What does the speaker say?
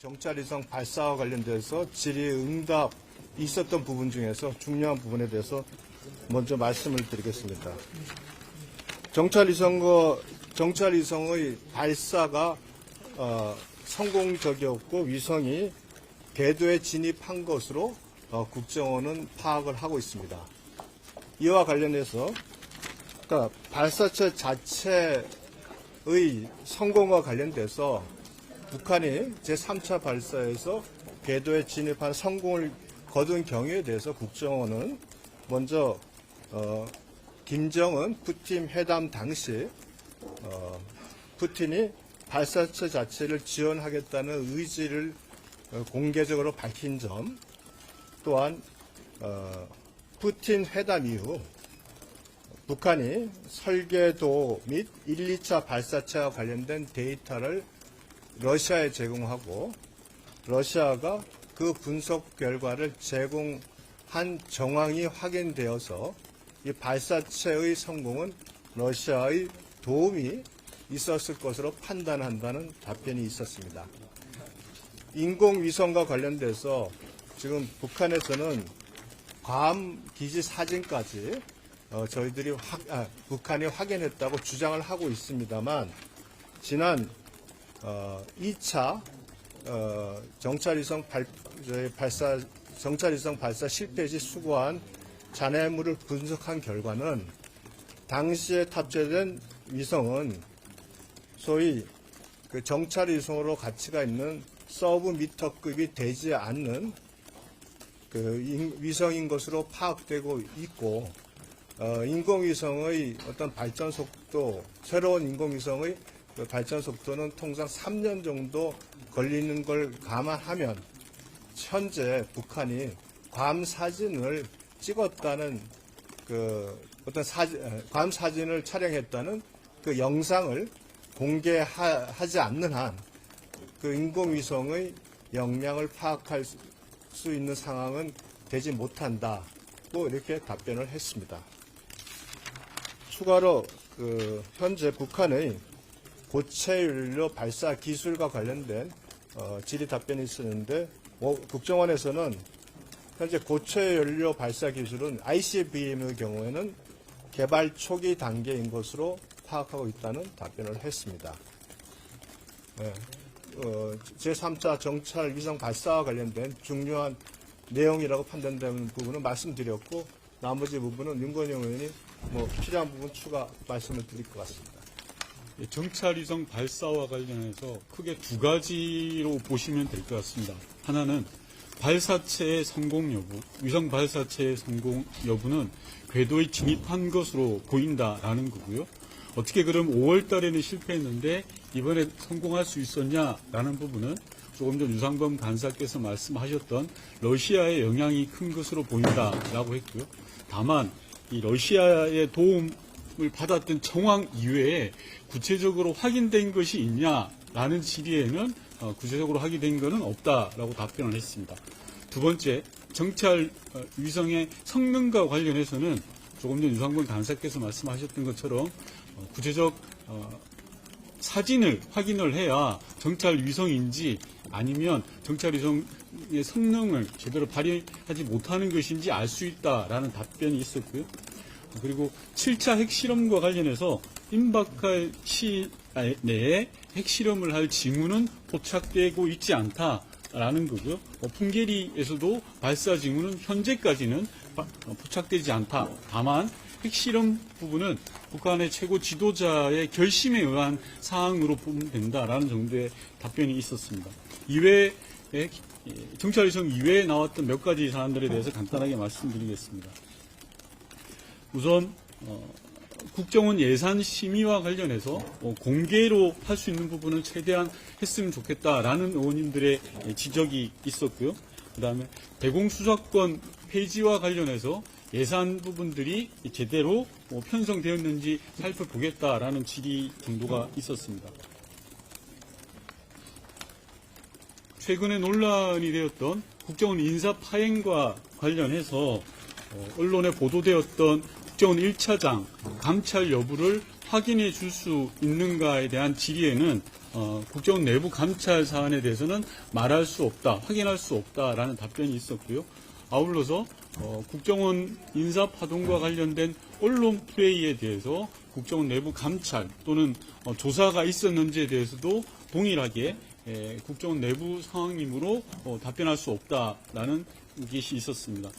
정찰위성 발사와 관련돼서 질의응답 있었던 부분 중에서 중요한 부분에 대해서 먼저 말씀을 드리겠습니다. 정찰위성의 발사가 성공적이었고 위성이 궤도에 진입한 것으로 국정원은 파악을 하고 있습니다. 이와 관련해서 그러니까 발사체 자체의 성공과 관련돼서 북한이 제3차 발사에서 궤도에 진입한 성공을 거둔 경우에 대해서 국정원은 먼저 김정은 푸틴 회담 당시 푸틴이 발사체 자체를 지원하겠다는 의지를 공개적으로 밝힌 점, 또한 푸틴 회담 이후 북한이 설계도 및 1, 2차 발사체와 관련된 데이터를 러시아에 제공하고 러시아가 그 분석 결과를 제공한 정황이 확인되어서 이 발사체의 성공은 러시아의 도움이 있었을 것으로 판단한다는 답변이 있었습니다. 인공위성과 관련돼서 지금 북한에서는 괌 기지 사진까지 저희들이 북한이 확인했다고 주장을 하고 있습니다만 지난 2차 정찰위성 발사 실패 시 수거한 잔해물을 분석한 결과는 당시에 탑재된 위성은 소위 그 정찰위성으로 가치가 있는 서브미터급이 되지 않는 그 위성인 것으로 파악되고 있고 인공위성의 어떤 발전 속도, 새로운 인공위성의 그 발전 속도는 통상 3년 정도 걸리는 걸 감안하면 현재 북한이 괌 사진을 찍었다는 그 어떤 괌 사진을 촬영했다는 그 영상을 공개하지 않는 한 그 인공위성의 역량을 파악할 수 있는 상황은 되지 못한다고 이렇게 답변을 했습니다. 추가로 현재 북한의 고체연료 발사 기술과 관련된 질의 답변이 있었는데 국정원에서는 현재 고체연료 발사 기술은 ICBM의 경우에는 개발 초기 단계인 것으로 파악하고 있다는 답변을 했습니다. 제3차 정찰 위성 발사와 관련된 중요한 내용이라고 판단되는 부분은 말씀드렸고 나머지 부분은 윤건영 의원이 필요한 부분 추가 말씀을 드릴 것 같습니다. 정찰위성 발사와 관련해서 크게 두 가지로 보시면 될 것 같습니다. 하나는 발사체의 성공 여부, 위성 발사체의 성공 여부는 궤도에 진입한 것으로 보인다라는 거고요. 어떻게 그럼 5월 달에는 실패했는데 이번에 성공할 수 있었냐라는 부분은 조금 전 유상범 간사께서 말씀하셨던 러시아의 영향이 큰 것으로 보인다라고 했고요. 다만 이 러시아의 도움을 받았던 정황 이외에 구체적으로 확인된 것이 있냐라는 질의에는 구체적으로 확인된 것은 없다라고 답변을 했습니다. 두 번째, 정찰 위성의 성능과 관련해서는 조금 전 유상범 간사께서 말씀하셨던 것처럼 구체적 사진을 확인을 해야 정찰 위성인지 아니면 정찰 위성의 성능을 제대로 발휘하지 못하는 것인지 알 수 있다라는 답변이 있었고요. 그리고 7차 핵실험과 관련해서 임박할 시일 내에 핵실험을 할 징후는 포착되고 있지 않다라는 거고요. 풍계리에서도 발사 징후는 현재까지는 포착되지 않다. 다만 핵실험 부분은 북한의 최고 지도자의 결심에 의한 사항으로 보면 된다라는 정도의 답변이 있었습니다. 이외에 정찰위성 이외에 나왔던 몇 가지 사안들에 대해서 간단하게 말씀드리겠습니다. 우선 국정원 예산 심의와 관련해서 공개로 할 수 있는 부분을 최대한 했으면 좋겠다라는 의원님들의 지적이 있었고요. 그다음에 대공수사권 폐지와 관련해서 예산 부분들이 제대로 편성되었는지 살펴보겠다라는 질의 정도가 있었습니다. 최근에 논란이 되었던 국정원 인사 파행과 관련해서 언론에 보도되었던 국정원 1차장 감찰 여부를 확인해 줄 수 있는가에 대한 질의에는 국정원 내부 감찰 사안에 대해서는 말할 수 없다, 확인할 수 없다라는 답변이 있었고요. 아울러서 국정원 인사 파동과 관련된 언론 플레이에 대해서 국정원 내부 감찰 또는 조사가 있었는지에 대해서도 동일하게 국정원 내부 상황이므로 답변할 수 없다라는 것이 있었습니다.